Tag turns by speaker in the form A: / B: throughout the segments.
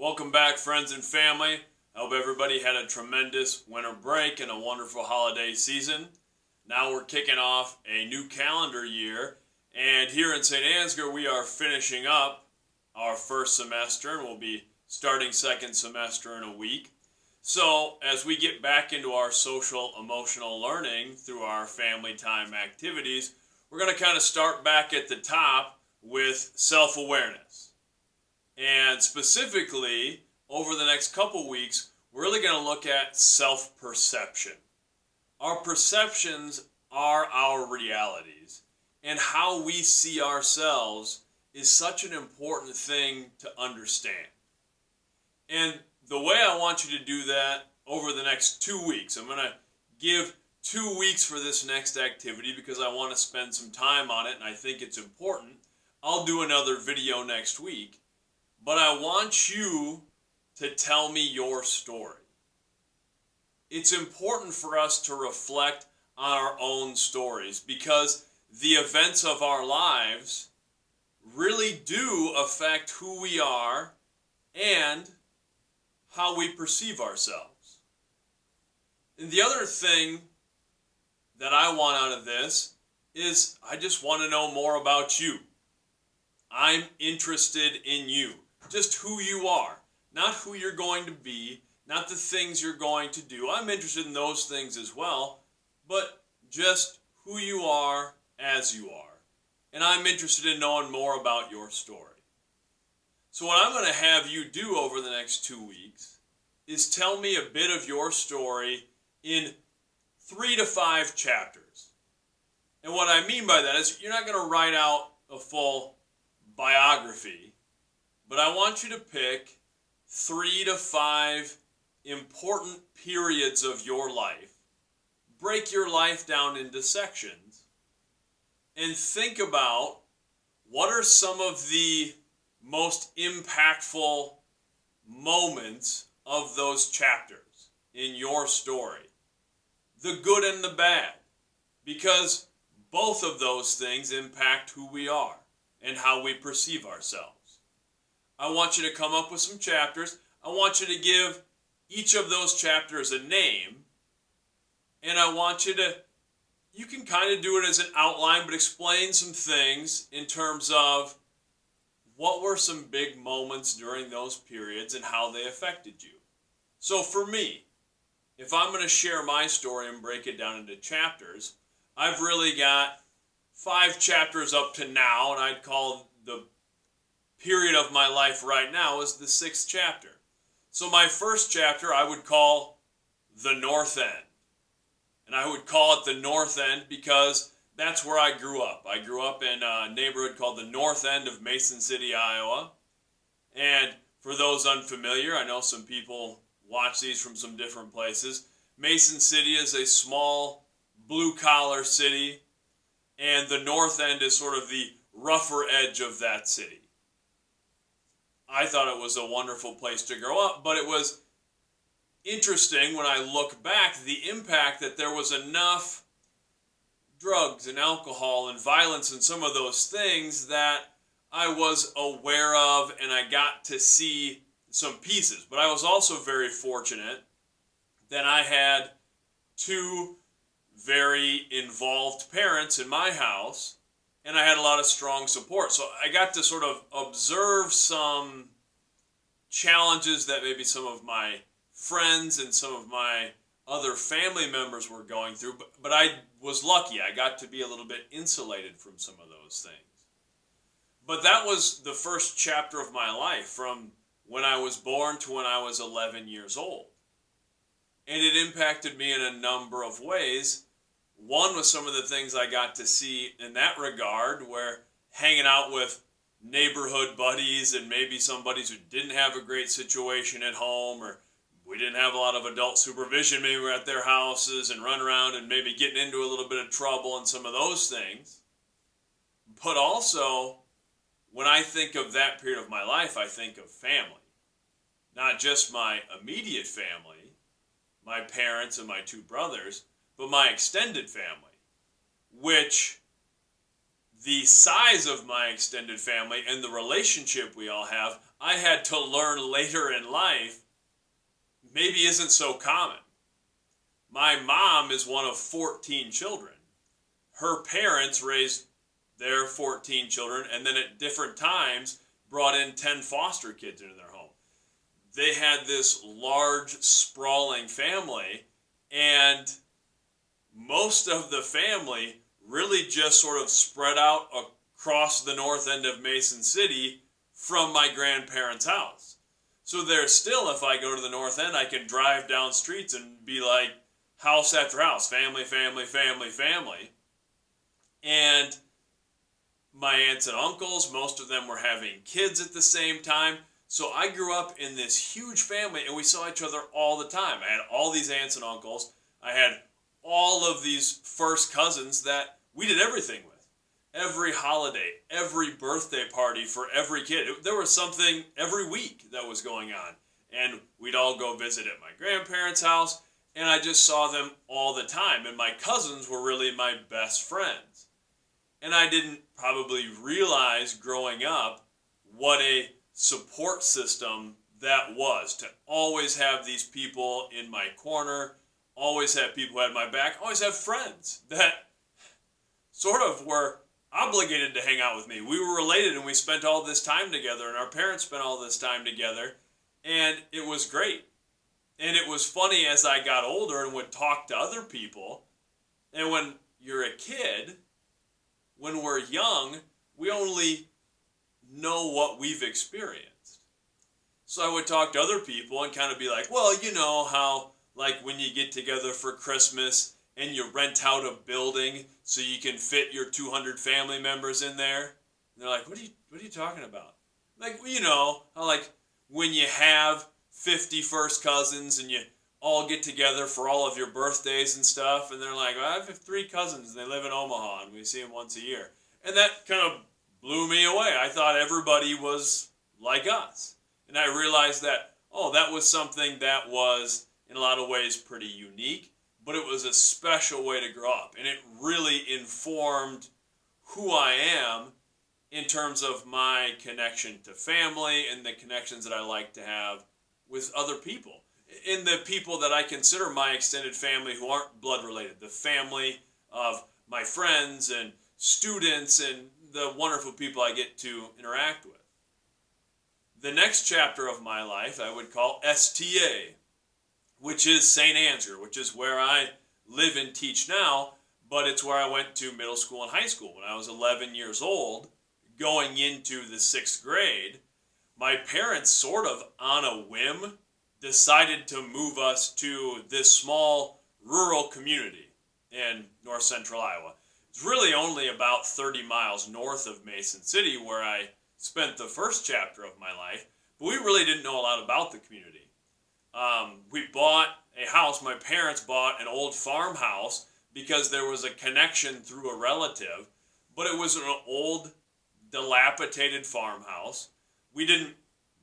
A: Welcome back, friends and family. I hope everybody had a tremendous winter break and a wonderful holiday season. Now we're kicking off a new calendar year, and here in St. Ansgar we are finishing up our first semester, and we'll be starting second semester in a week. So as we get back into our social emotional learning through our family time activities, we're going to kind of start back at the top with self-awareness. And specifically, over the next couple weeks, we're really going to look at self-perception. Our perceptions are our realities, and how we see ourselves is such an important thing to understand. And the way I want you to do that over the next 2 weeks, I'm going to give 2 weeks for this next activity because I want to spend some time on it and I think it's important. I'll do another video next week. But I want you to tell me your story. It's important for us to reflect on our own stories because the events of our lives really do affect who we are and how we perceive ourselves. And the other thing that I want out of this is I just want to know more about you. I'm interested in you. Just who you are, not who you're going to be, not the things you're going to do. I'm interested in those things as well, but just who you are as you are. And I'm interested in knowing more about your story. So what I'm going to have you do over the next 2 weeks is tell me a bit of your story in 3 to 5 chapters. And what I mean by that is you're not going to write out a full biography, but I want you to pick 3 to 5 important periods of your life. Break your life down into sections and think about what are some of the most impactful moments of those chapters in your story. The good and the bad, because both of those things impact who we are and how we perceive ourselves. I want you to come up with some chapters. I want you to give each of those chapters a name. And I want you to, you can kind of do it as an outline, but explain some things in terms of what were some big moments during those periods and how they affected you. So for me, if I'm going to share my story and break it down into chapters, I've really got 5 chapters up to now, and I'd call the period of my life right now is the 6th chapter. So my first chapter I would call the North End. And I would call it the North End because that's where I grew up. I grew up in a neighborhood called the North End of Mason City, Iowa. And for those unfamiliar, I know some people watch these from some different places. Mason City is a small blue-collar city, and the North End is sort of the rougher edge of that city. I thought it was a wonderful place to grow up, but it was interesting when I look back, the impact that there was enough drugs and alcohol and violence and some of those things that I was aware of and I got to see some pieces. But I was also very fortunate that I had 2 very involved parents in my house, and I had a lot of strong support. So I got to sort of observe some challenges that maybe some of my friends and some of my other family members were going through. But I was lucky. I got to be a little bit insulated from some of those things. But that was the first chapter of my life, from when I was born to when I was 11 years old. And it impacted me in a number of ways. One was some of the things I got to see in that regard, where hanging out with neighborhood buddies and maybe some buddies who didn't have a great situation at home, or we didn't have a lot of adult supervision, maybe we're at their houses and run around and maybe getting into a little bit of trouble and some of those things. But also, when I think of that period of my life, I think of family. Not just my immediate family, my parents and my 2 brothers, but my extended family, which the size of my extended family and the relationship we all have, I had to learn later in life maybe isn't so common. My mom is one of 14 children. Her parents raised their 14 children and then at different times brought in 10 foster kids into their home. They had this large, sprawling family, and most of the family really just sort of spread out across the north end of Mason City from my grandparents' house. So there's still, if I go to the north end, I can drive down streets and be like house after house, family, family, family, family. And my aunts and uncles, most of them were having kids at the same time. So I grew up in this huge family, and we saw each other all the time. I had all these aunts and uncles. I had all of these first cousins that we did everything with. Every holiday, every birthday party for every kid. There was something every week that was going on. And we'd all go visit at my grandparents' house, and I just saw them all the time. And my cousins were really my best friends. And I didn't probably realize growing up what a support system that was, to always have these people in my corner, always have people who had my back, always have friends that sort of were obligated to hang out with me. We were related and we spent all this time together, and our parents spent all this time together, and it was great. And it was funny as I got older and would talk to other people, and when you're a kid, when we're young, we only know what we've experienced. So I would talk to other people and kind of be like, well, you know how, like, when you get together for Christmas and you rent out a building so you can fit your 200 family members in there? And they're like, what are you talking about? Like, you know, how, like, when you have 50 first cousins and you all get together for all of your birthdays and stuff, and they're like, well, I have 3 cousins and they live in Omaha and we see them once a year. And that kind of blew me away. I thought everybody was like us. And I realized that, oh, that was something that was, in a lot of ways, pretty unique, but it was a special way to grow up. And it really informed who I am in terms of my connection to family and the connections that I like to have with other people. In the people that I consider my extended family who aren't blood related, the family of my friends and students and the wonderful people I get to interact with. The next chapter of my life I would call STA, which is St. Ansgar, which is where I live and teach now, but it's where I went to middle school and high school. When I was 11 years old, going into the 6th grade, my parents sort of on a whim decided to move us to this small rural community in north central Iowa. It's really only about 30 miles north of Mason City, where I spent the first chapter of my life, but we really didn't know a lot about the community. We bought a house. My parents bought an old farmhouse because there was a connection through a relative, but it was an old, dilapidated farmhouse. We didn't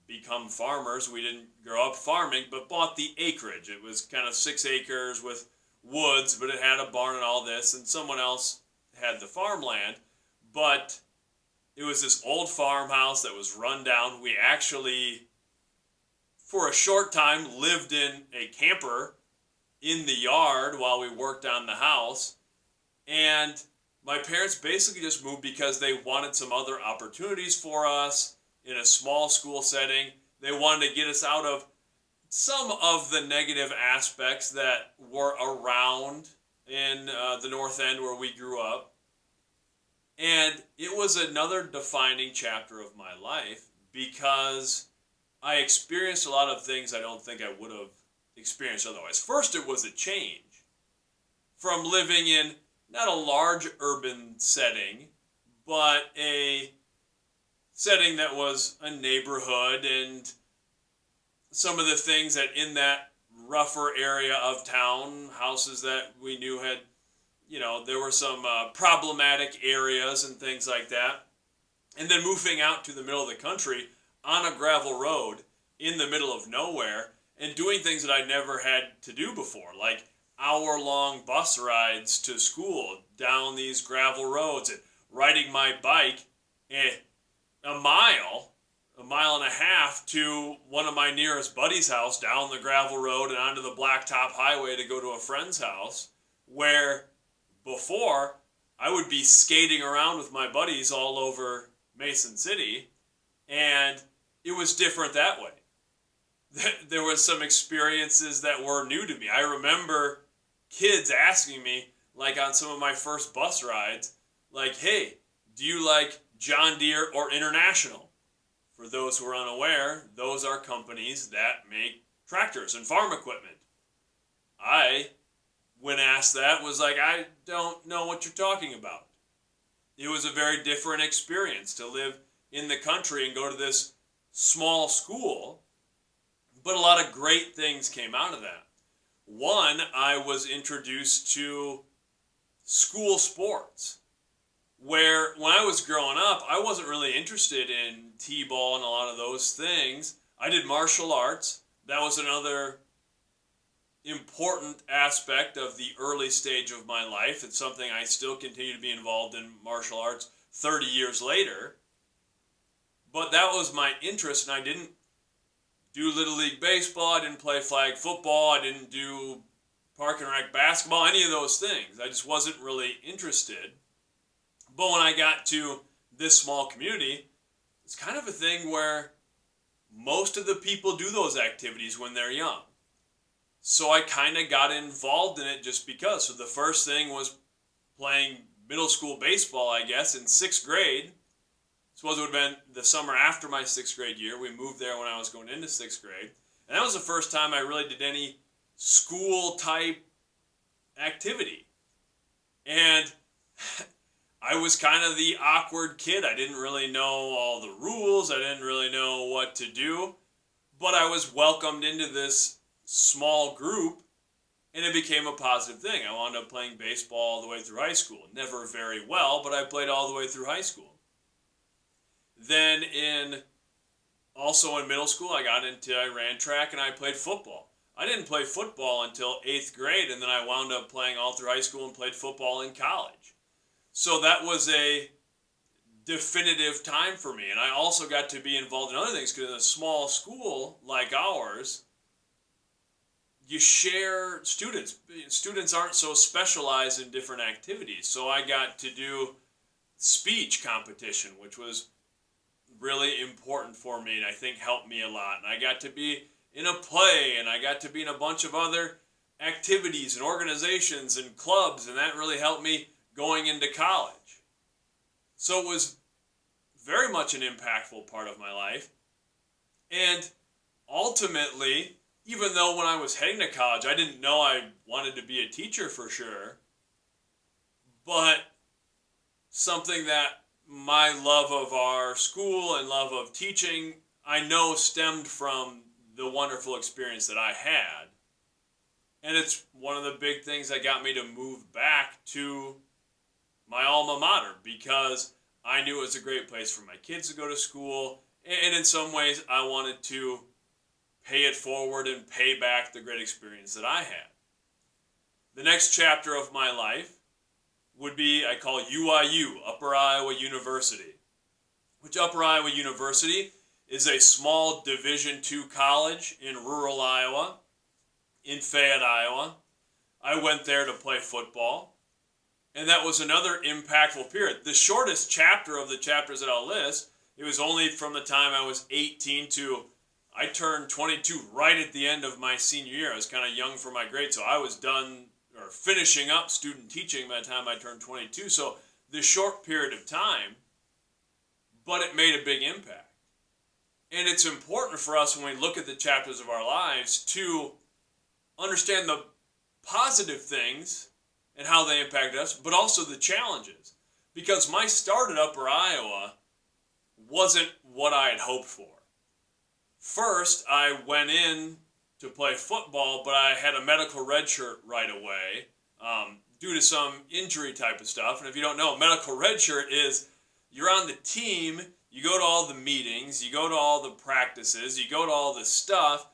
A: become farmers. We didn't grow up farming, but bought the acreage. It was kind of 6 acres with woods, but it had a barn and all this, and someone else had the farmland. But it was this old farmhouse that was run down. We actually, for a short time, lived in a camper in the yard while we worked on the house. And my parents basically just moved because they wanted some other opportunities for us in a small school setting. They wanted to get us out of some of the negative aspects that were around in the North End where we grew up. And it was another defining chapter of my life because I experienced a lot of things I don't think I would have experienced otherwise. First, it was a change from living in not a large urban setting, but a setting that was a neighborhood, and some of the things that in that rougher area of town, houses that we knew had, you know, there were some problematic areas and things like that. And then moving out to the middle of the country on a gravel road in the middle of nowhere and doing things that I'd never had to do before, like hour-long bus rides to school down these gravel roads and riding my bike a mile a mile and a half to one of my nearest buddies' house down the gravel road and onto the blacktop highway to go to a friend's house, where before I would be skating around with my buddies all over Mason City, and it was different that way. There was some experiences that were new to me. I remember kids asking me, like on some of my first bus rides, like, hey, do you like John Deere or International? For those who are unaware, those are companies that make tractors and farm equipment. I, when asked that, was like, I don't know what you're talking about. It was a very different experience to live in the country and go to this small school, but a lot of great things came out of that. One, I was introduced to school sports, where when I was growing up, I wasn't really interested in t-ball and a lot of those things. I did martial arts. That was another important aspect of the early stage of my life. It's something I still continue to be involved in martial arts 30 years later. But that was my interest, and I didn't do Little League Baseball, I didn't play flag football, I didn't do park and rec basketball, any of those things. I just wasn't really interested. But when I got to this small community, it's kind of a thing where most of the people do those activities when they're young. So I kind of got involved in it just because. So the first thing was playing middle school baseball, I guess, in 6th grade. Suppose it would have been the summer after my 6th grade year. We moved there when I was going into 6th grade. And that was the first time I really did any school-type activity. And I was kind of the awkward kid. I didn't really know all the rules. I didn't really know what to do. But I was welcomed into this small group, and it became a positive thing. I wound up playing baseball all the way through high school. Never very well, but I played all the way through high school. Then also in middle school, I ran track and I played football. I didn't play football until 8th grade, and then I wound up playing all through high school and played football in college. So that was a definitive time for me. And I also got to be involved in other things, because in a small school like ours, you share students. Students aren't so specialized in different activities. So I got to do speech competition, which was really important for me and I think helped me a lot. And I got to be in a play, and I got to be in a bunch of other activities and organizations and clubs, and that really helped me going into college. So it was very much an impactful part of my life. And ultimately, even though when I was heading to college, I didn't know I wanted to be a teacher for sure, but something that my love of our school and love of teaching, I know stemmed from the wonderful experience that I had. And it's one of the big things that got me to move back to my alma mater, because I knew it was a great place for my kids to go to school, and in some ways I wanted to pay it forward and pay back the great experience that I had. The next chapter of my life would be, I call UIU, Upper Iowa University, which Upper Iowa University is a small Division II college in rural Iowa, in Fayette, Iowa. I went there to play football, and that was another impactful period. The shortest chapter of the chapters that I'll list, it was only from the time I was 18 to I turned 22 right at the end of my senior year. I was kind of young for my grade, so I was done or finishing up student teaching by the time I turned 22. So this short period of time, but it made a big impact. And it's important for us when we look at the chapters of our lives to understand the positive things and how they impacted us, but also the challenges. Because my start at Upper Iowa wasn't what I had hoped for. First, I went in to play football, but I had a medical red shirt right away due to some injury type of stuff. And if you don't know, medical red shirt is you're on the team, you go to all the meetings, you go to all the practices, you go to all the stuff,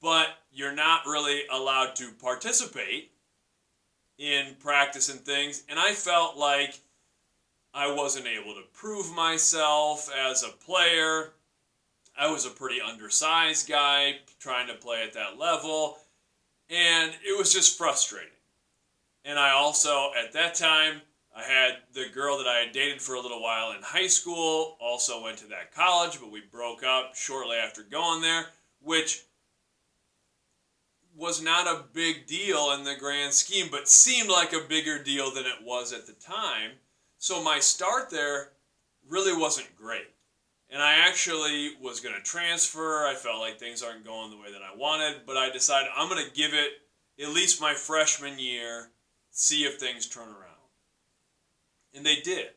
A: but you're not really allowed to participate in practice and things. And I felt like I wasn't able to prove myself as a player. I was a pretty undersized guy trying to play at that level, and it was just frustrating. And I also, at that time, I had the girl that I had dated for a little while in high school, also went to that college, but we broke up shortly after going there, which was not a big deal in the grand scheme, but seemed like a bigger deal than it was at the time. So my start there really wasn't great. And I actually was going to transfer. I felt like things aren't going the way that I wanted, but I decided I'm going to give it at least my freshman year, see if things turn around. And they did.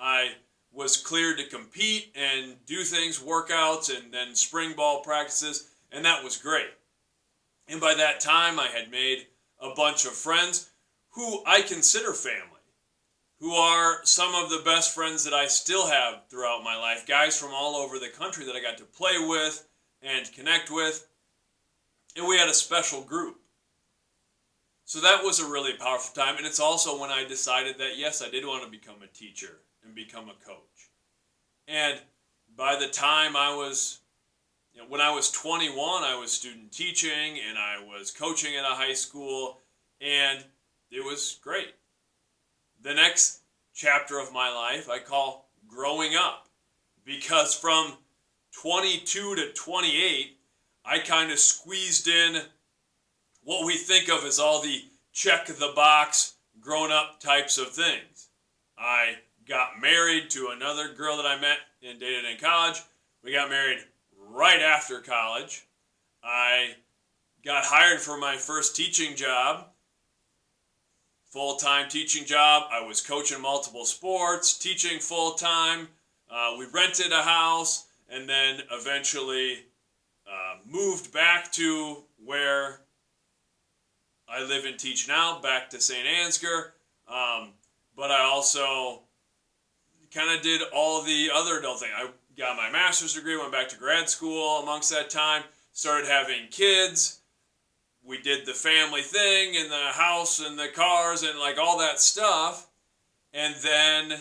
A: I was cleared to compete and do things, workouts, and then spring ball practices, and that was great. And by that time, I had made a bunch of friends who I consider family, who are some of the best friends that I still have throughout my life, guys from all over the country that I got to play with and connect with, and we had a special group. So that was a really powerful time, and it's also when I decided that, yes, I did want to become a teacher and become a coach. And by the time when I was 21, I was student teaching, and I was coaching at a high school, and it was great. The next chapter of my life I call growing up, because from 22 to 28, I kind of squeezed in what we think of as all the check-the-box, grown-up types of things. I got married to another girl that I met and dated in college. We got married right after college. I got hired for my first teaching job, full-time teaching job. I was coaching multiple sports, teaching full-time. We rented a house, and then eventually moved back to where I live and teach now, back to St. Ansgar. But I also kind of did all the other adult things. I got my master's degree, went back to grad school amongst that time, started having kids. We did the family thing in the house and the cars and like all that stuff. And then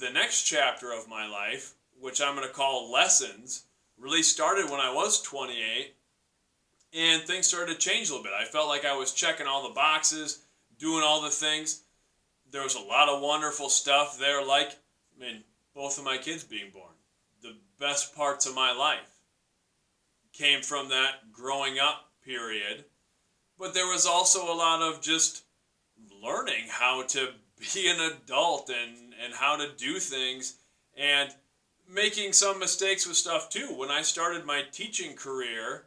A: the next chapter of my life, which I'm going to call lessons, really started when I was 28. And things started to change a little bit. I felt like I was checking all the boxes, doing all the things. There was a lot of wonderful stuff there, like, both of my kids being born. The best parts of my life came from that growing up period. But there was also a lot of just learning how to be an adult and how to do things, and making some mistakes with stuff too. When I started my teaching career,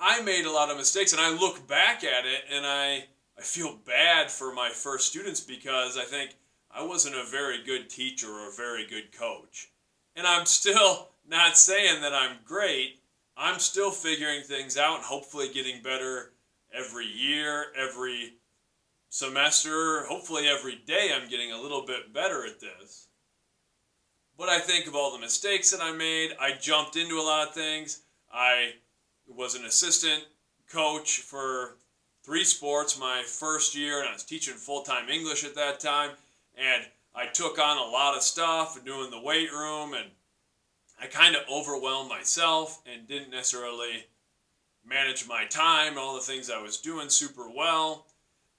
A: I made a lot of mistakes, and I look back at it and I feel bad for my first students, because I think I wasn't a very good teacher or a very good coach. And I'm still not saying that I'm great. I'm still figuring things out and hopefully getting better every year, every semester, hopefully every day I'm getting a little bit better at this. But I think of all the mistakes that I made. I jumped into a lot of things. I was an assistant coach for 3 sports my first year, and I was teaching full-time English at that time, and I took on a lot of stuff and doing the weight room, and I kind of overwhelmed myself and didn't necessarily manage my time and all the things I was doing super well,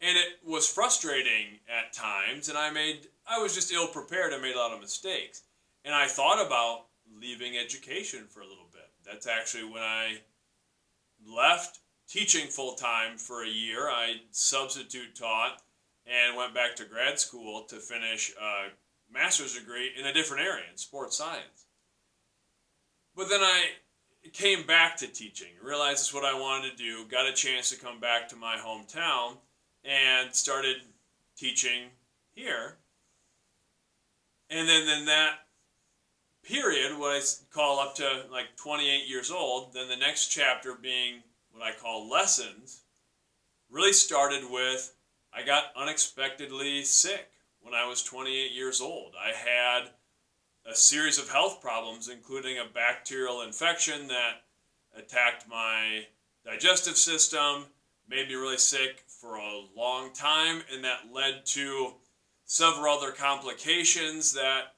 A: and it was frustrating at times, and I was just ill-prepared and made a lot of mistakes. And I thought about leaving education for a little bit. That's actually when I left teaching full-time for a year. I substitute taught and went back to grad school to finish a master's degree in a different area, in sports science. But then I came back to teaching, realized it's what I wanted to do, got a chance to come back to my hometown, and started teaching here. And then in that period, what I call up to like 28 years old, then the next chapter being what I call lessons, really started with I got unexpectedly sick when I was 28 years old. I had a series of health problems, including a bacterial infection that attacked my digestive system, made me really sick for a long time, and that led to several other complications that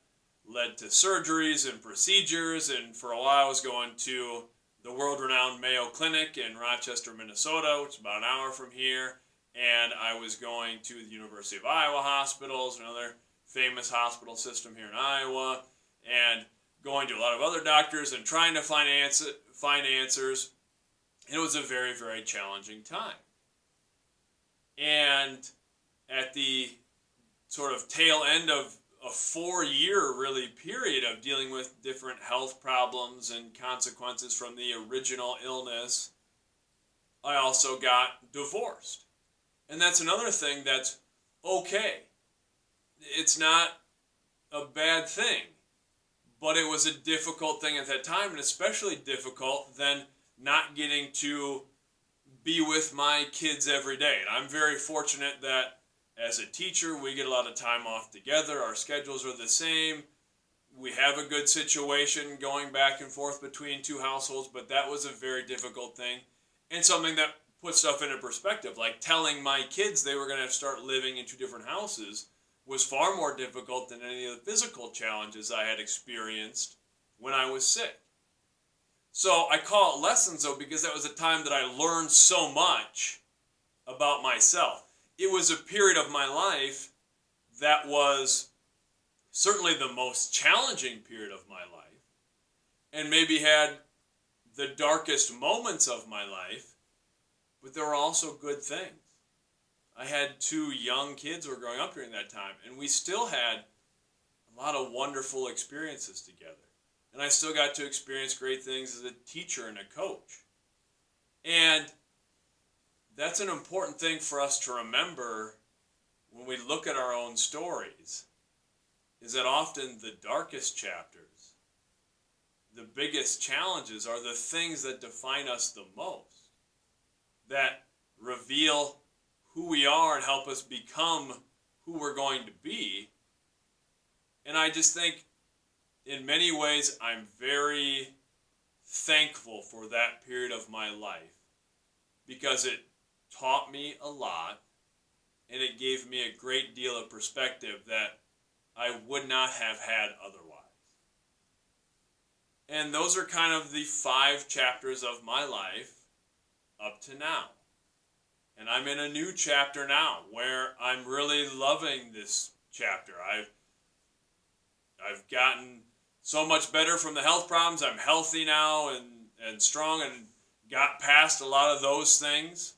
A: led to surgeries and procedures, and for a while I was going to the world-renowned Mayo Clinic in Rochester, Minnesota, which is about an hour from here, and I was going to the University of Iowa hospitals, another famous hospital system here in Iowa, and going to a lot of other doctors and trying to find answers. It was a very, very challenging time. And at the sort of tail end of a 4-year really period of dealing with different health problems and consequences from the original illness, I also got divorced. And that's another thing that's okay. It's not a bad thing, but it was a difficult thing at that time, and especially difficult than not getting to be with my kids every day. And I'm very fortunate that as a teacher, we get a lot of time off together. Our schedules are the same. We have a good situation going back and forth between two households, but that was a very difficult thing and something that put stuff into perspective. Like telling my kids they were going to start living in 2 different houses was far more difficult than any of the physical challenges I had experienced when I was sick. So I call it lessons, though, because that was a time that I learned so much about myself. It was a period of my life that was certainly the most challenging period of my life, and maybe had the darkest moments of my life, but there were also good things. I had 2 young kids who were growing up during that time, and we still had a lot of wonderful experiences together. And I still got to experience great things as a teacher and a coach. And that's an important thing for us to remember when we look at our own stories, is that often the darkest chapters, the biggest challenges, are the things that define us the most, that reveal who we are and help us become who we're going to be. And I just think, in many ways, I'm very thankful for that period of my life, because it taught me a lot, and it gave me a great deal of perspective that I would not have had otherwise. And those are kind of the 5 chapters of my life up to now. And I'm in a new chapter now where I'm really loving this chapter. I've gotten so much better from the health problems. I'm healthy now and strong, and got past a lot of those things.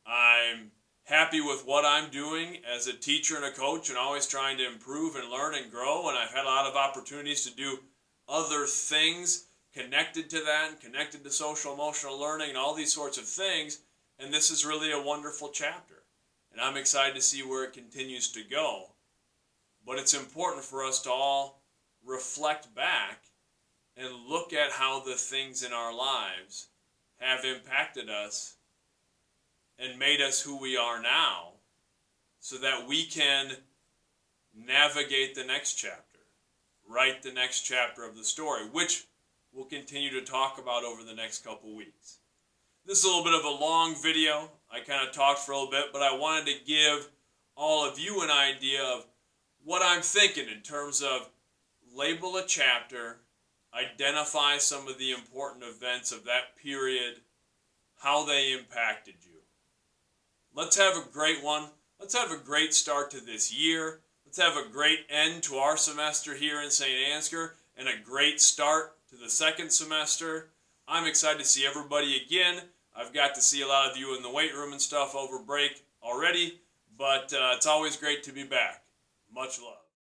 A: I'm happy with what I'm doing as a teacher and a coach, and always trying to improve and learn and grow. And I've had a lot of opportunities to do other things connected to that, and connected to social emotional learning and all these sorts of things. And this is really a wonderful chapter. And I'm excited to see where it continues to go. But it's important for us to all reflect back and look at how the things in our lives have impacted us and made us who we are now, so that we can navigate the next chapter, write the next chapter of the story, which we'll continue to talk about over the next couple weeks. This is a little bit of a long video. I kind of talked for a little bit, but I wanted to give all of you an idea of what I'm thinking in terms of label a chapter, identify some of the important events of that period, how they impacted you. Let's have a great one. Let's have a great start to this year. Let's have a great end to our semester here in St. Ansgar, and a great start to the second semester. I'm excited to see everybody again. I've got to see a lot of you in the weight room and stuff over break already, but it's always great to be back. Much love.